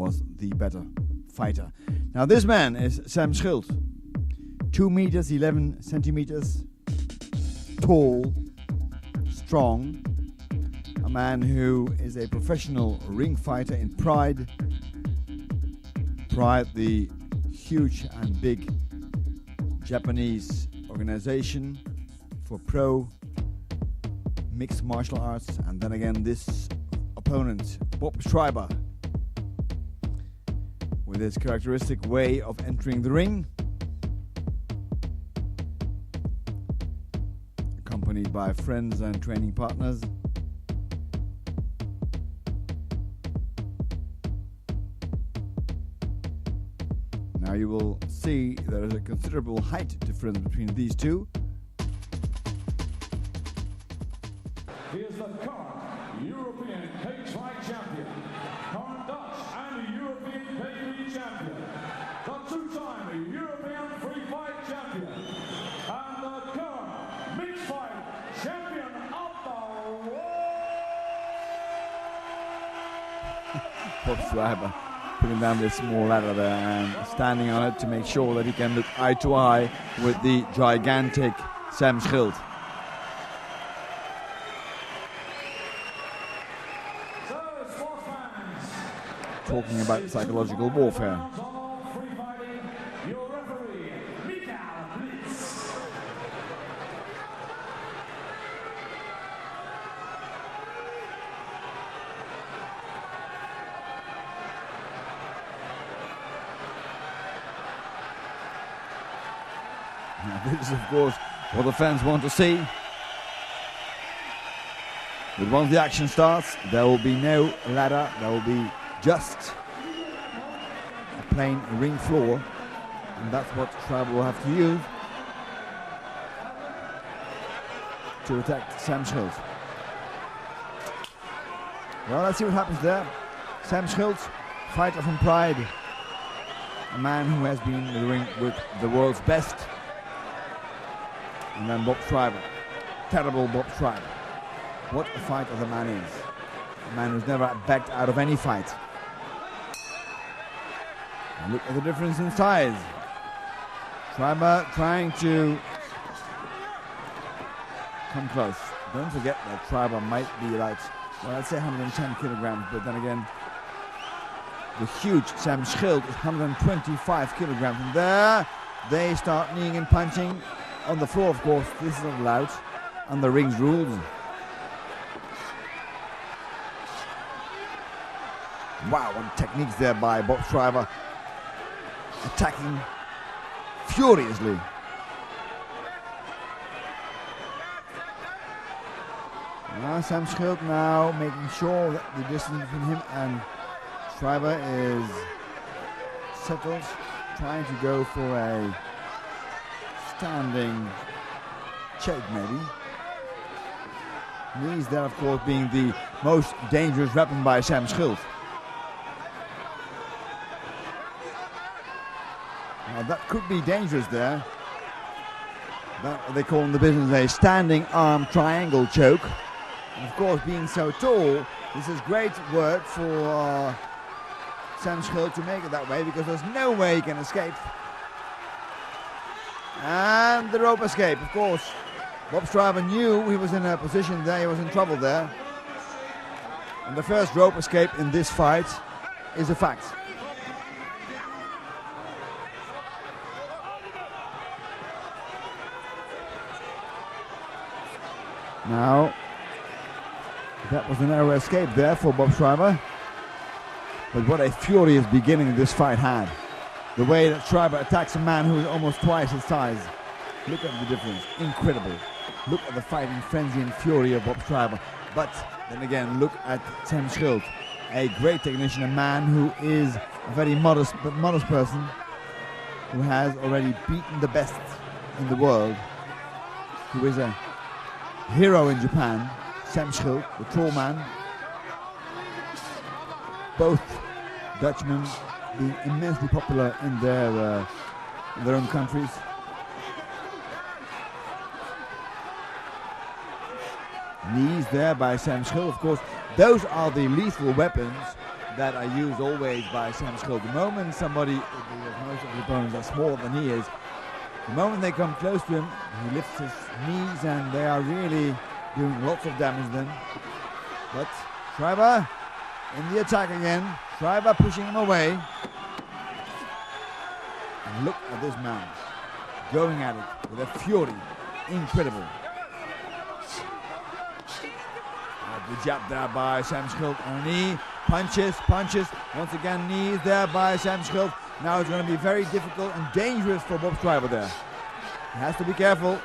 was the better fighter. Now this man is Sam Schilt. 2 meters 11 centimeters tall, strong, a man who is a professional ring fighter in Pride. Pride, the huge and big Japanese organization for pro mixed martial arts. And then again this opponent, Bob Schrijber, with his characteristic way of entering the ring, accompanied by friends and training partners. Now you will see there is a considerable height difference between these two. Here's the current European cage fight champion, current Dutch and European cage champion, the two-time European free fight champion, and the current mixed fight champion of the world. Bob Schrijber putting down this small ladder there and standing on it to make sure that he can look eye to eye with the gigantic Sam Schilt. Talking about psychological warfare. Now this is of course what the fans want to see. But once the action starts, there will be no ladder, there will be just a plain ring floor, and that's what Schrijber will have to use to attack Sam Schilt. Well, let's see what happens there. Sam Schilt, fighter from Pride, a man who has been in the ring with the world's best. And then Bob Schrijber, terrible Bob Schrijber. What a fighter the man is. A man who's never backed out of any fight. And look at the difference in size. Schrijber trying to come close. Don't forget that Schrijber might be about, well, I'd say 110 kilograms, but then again, the huge Sam Schilt is 125 kilograms. And there they start kneeing and punching on the floor, of course. This is not allowed under ring's rules. Wow, what techniques there by Bob Schrijber, attacking furiously. Sam Schilt now making sure that the distance between him and Schrijber is settled, trying to go for a standing choke maybe. Knees there of course being the most dangerous weapon by Sam Schilt. Now that could be dangerous there. That they call in the business a standing arm triangle choke. And of course, being so tall, this is great work for Sam Schilt to make it that way, because there's no way he can escape. And the rope escape, of course. Bob Schrijber knew he was in a position there, he was in trouble there. And the first rope escape in this fight is a fact. Now, that was a narrow escape there for Bob Schrijber. But what a furious beginning this fight had. The way that Schrijber attacks a man who is almost twice his size. Look at the difference. Incredible. Look at the fighting frenzy and fury of Bob Schrijber. But then again, look at Sam Schilt. A great technician, a man who is a very modest person, who has already beaten the best in the world, who is a hero in Japan. Sam Schilt, the tall man. Both Dutchmen being immensely popular in their own countries. Knees there by Sam Schilt. Of course, those are the lethal weapons that are used always by Sam Schilt. The moment somebody, most of the opponents are smaller than he is, the moment they come close to him, he lifts his knees and they are really doing lots of damage then. But Schrijber in the attack again. Schrijber pushing him away. And look at this man going at it with a fury. Incredible. The jab there by Sam Schilt on a knee. Punches. Once again, knees there by Sam Schilt. Now it's going to be very difficult and dangerous for Bob Schrijber there. He has to be careful.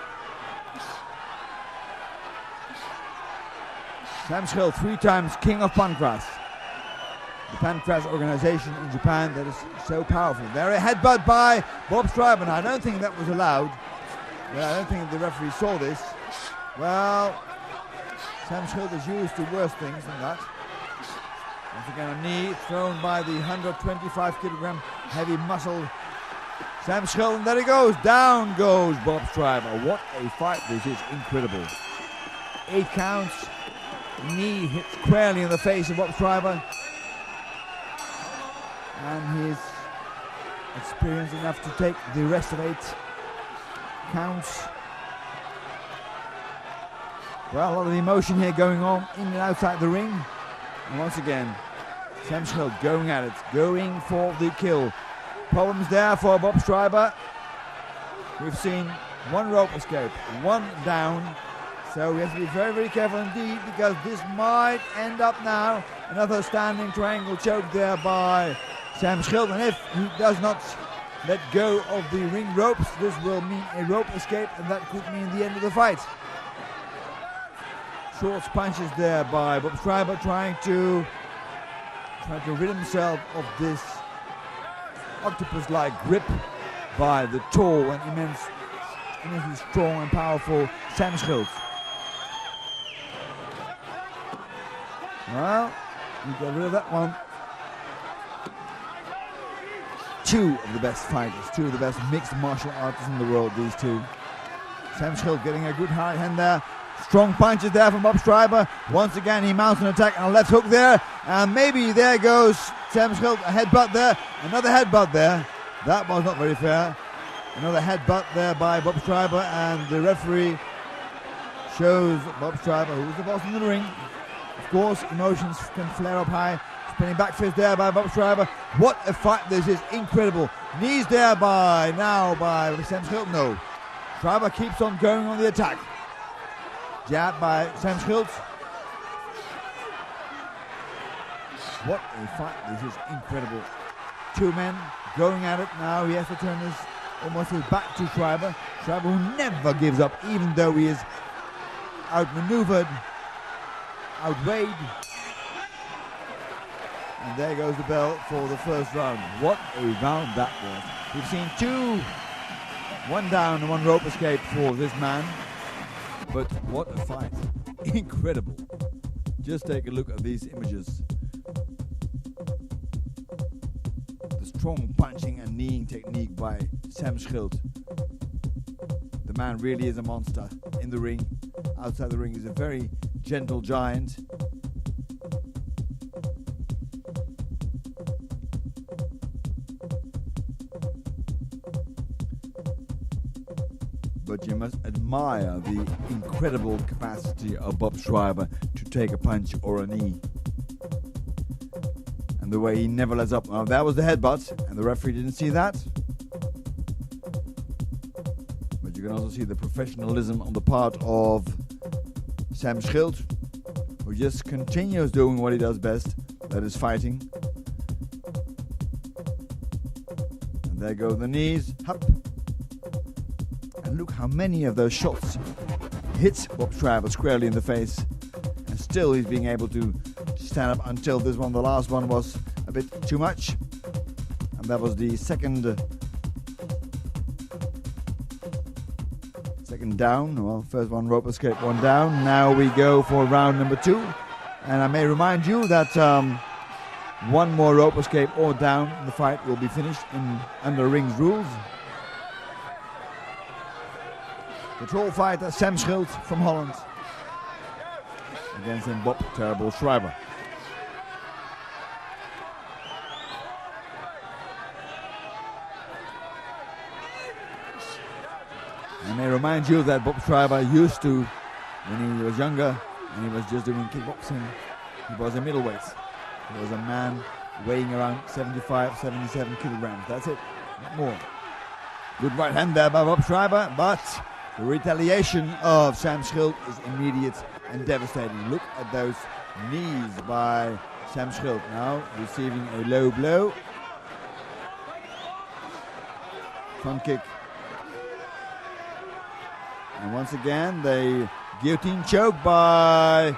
Sam Schilt, 3 times king of Pancras. The Pancras organization in Japan that is so powerful. There a headbutt by Bob Schrijber. Now, I don't think that was allowed. Well, I don't think the referee saw this. Well, Sam Schilt is used to worse things than that. Once again, a knee thrown by the 125 kilogram heavy muscle Sam Schilt, and there he goes. Down goes Bob Schrijber. What a fight this is. Incredible. 8 counts. Knee hit squarely in the face of Bob Schrijber. And he's experienced enough to take the rest of 8 counts. Well, a lot of emotion here going on in and outside the ring. And once again, Sam Schilt going at it, going for the kill. Problems there for Bob Schrijber. We've seen 1 rope escape, 1 down. So we have to be very, very careful indeed, because this might end up now another standing triangle choke there by Sam Schilt. And if he does not let go of the ring ropes, this will mean a rope escape, and that could mean the end of the fight. Short punches there by Bob Schrijber, trying to rid himself of this octopus-like grip by the tall and immensely strong and powerful Sam Schilt. Well, he got rid of that one. 2 of the best fighters, 2 of the best mixed martial artists in the world, these 2. Sam Schilt getting a good high hand there. Strong punches there from Bob Schrijber. Once again, he mounts an attack and a left hook there. And maybe there goes Sam Schilt. A headbutt there. Another headbutt there. That was not very fair. Another headbutt there by Bob Schrijber. And the referee shows Bob Schrijber, who is the boss in the ring. Of course, emotions can flare up high. Spinning back fist there by Bob Schrijber. What a fight this is. Incredible. Knees there by Sam Schilt. No. Schrijber keeps on going on the attack. Jab by Sam Schilt. What a fight this is. Incredible. 2 men going at it now. He has to turn almost his back to Schrijber. Schrijber, who never gives up, even though he is outmaneuvered, outweighed. And there goes the bell for the first round. What a round that was. We've seen 2, 1 down and 1 rope escape for this man. But what a fight. Incredible. Just take a look at these images. The strong punching and kneeing technique by Sam Schilt. The man really is a monster in the ring. Outside the ring, he's a very gentle giant. But you must admire the incredible capacity of Bob Schrijber to take a punch or a knee. And the way he never lets up. Now that was the headbutt, and the referee didn't see that. But you can also see the professionalism on the part of Sam Schilt, who just continues doing what he does best, that is fighting. And there go the knees. Hup. And look how many of those shots hits Bob Schrijber squarely in the face. And still he's being able to stand up until this one. The last one was a bit too much. And that was the second down. Well, first one rope escape, 1 down. Now we go for round number 2. And I may remind you that 1 more rope escape or down, the fight will be finished under ring's rules. The tall fighter Sam Schilt from Holland against him Bob Terrible Schrijber. I may remind you that Bob Schrijber used to, when he was younger and he was just doing kickboxing, he was a middleweight. He was a man weighing around 75, 77 kilograms. That's it, not more. Good right hand there by Bob Schrijber, but the retaliation of Sam Schilt is immediate and devastating. Look at those knees by Sam Schilt now, receiving a low blow. Front kick. And once again, the guillotine choke by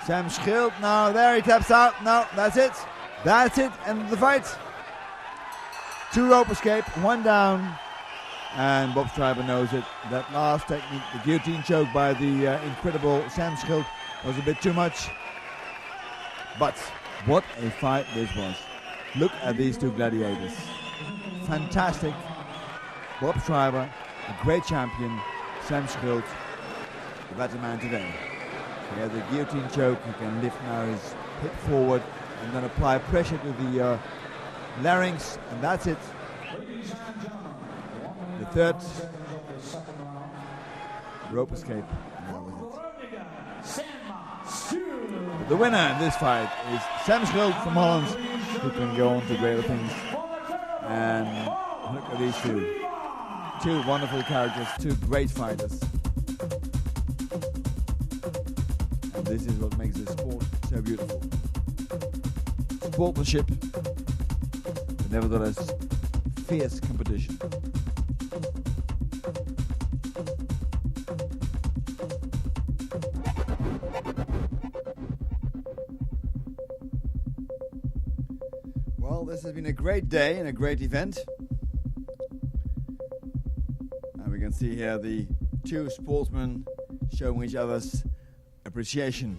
Sam Schilt. Now there he taps out. No, that's it. That's it. End of the fight. 2 rope escape, 1 down. And Bob Schrijber knows it. That last technique, the guillotine choke by the incredible Sam Schilt, was a bit too much. But what a fight this was. Look at these two gladiators. Fantastic. Bob Schrijber, a great champion. Sam Schilt, the better man today. He has the guillotine choke. He can lift now his hip forward and then apply pressure to the larynx, and that's it. The third rope escape. The winner in this fight is Sam Schilt from Holland, who can go on to greater things. And look at these two. 2 wonderful characters, 2 great fighters. And this is what makes this sport so beautiful. Sportsmanship, but nevertheless fierce competition. Well, this has been a great day and a great event. And we can see here the 2 sportsmen showing each other's appreciation.